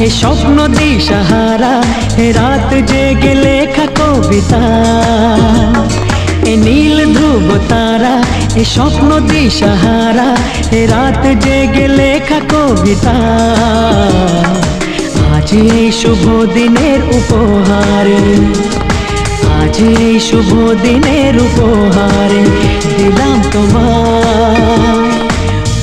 এ স্বপ্ন দিশাহারা, এ রাত জেগে লেখা কবিতা। এ নীল ধ্রুব তারা, এ স্বপ্ন দিশাহারা, এ রাত জেগে লেখা কবিতা। আজ এই শুভ দিনের উপহারে, আজ এই শুভ দিনের উপহারে দিলাম তোমায়।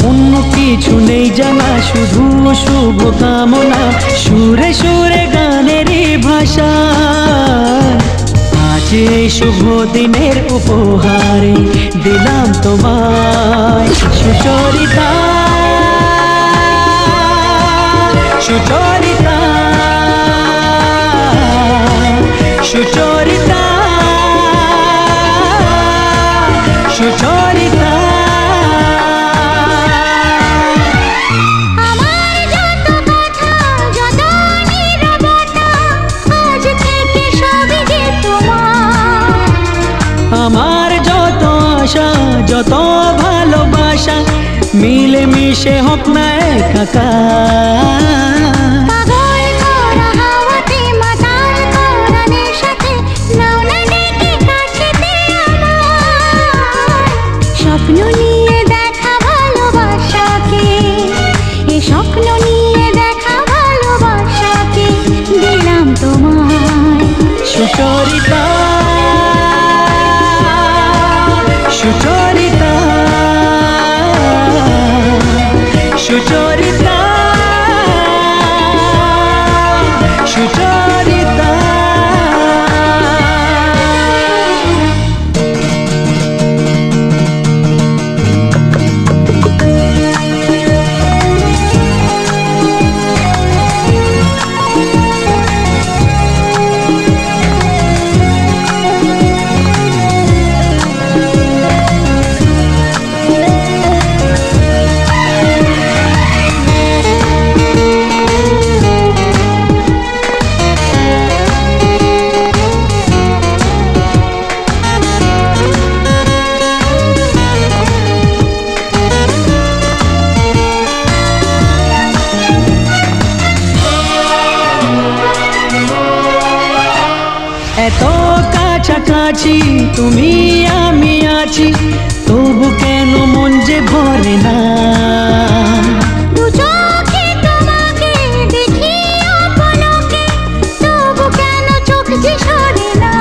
অন্য কিছু নেই জানা, শুধু শুভ কামনা, সুরে সুরে গানেরই ভাষা। আজ এই শুভ দিনের উপহারে দিলাম তোমায়। সুচরিতা, সুচরিতা, সুচরিতা, সুচরিতা। আমার যত আশা, যত ভালোবাসা মিলে মিশে হোক না একাকার। স্বপ্ন নিয়ে দেখা ভালোবাসাকে, এ স্বপ্ন নিয়ে দেখা ভালোবাসাকে দিলাম তোমায়। সুচরিতা, সুচরিতা, সুচরিতা, সুচরিতা। এত কাছাকাছি তুমি আমি আছি, তবু কেন মন যে ভরে না। দু চোখে তোমাকে দেখি অপলকে, তবু কেন চোখ যে সরে না।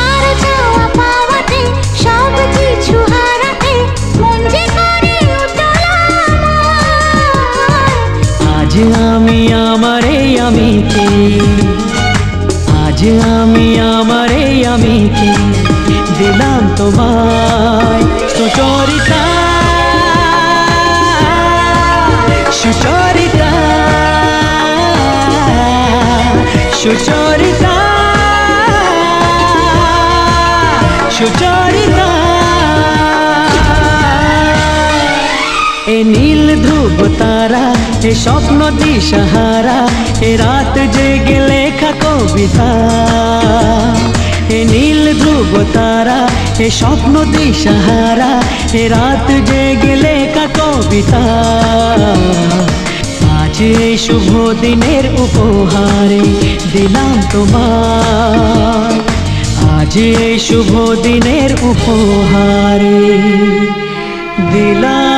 আর চাওয়া পাওয়াতে সব কিছু হারাতে মন যে করে উতলা আমার। আজ আমি আমার এই আমিকে, আজ আমি আমার এই আমিকে দিলাম তোমায়। সুচরিতা, সুচরিতা, সুচরিতা, সুচরিতা। এ নীল ধ্রুব তারা, এ স্বপ্ন দিশাহারা, এ রাত জেগে লেখা কবিতা। এ নীল ধ্রুব তারা, এ স্বপ্ন দিশাহারা, এ রাত জেগে লেখা কবিতা। আজ এই শুভ দিনের উপহারে দিলাম তোমায়। আজ এই শুভ দিনের উপহারে দিলাম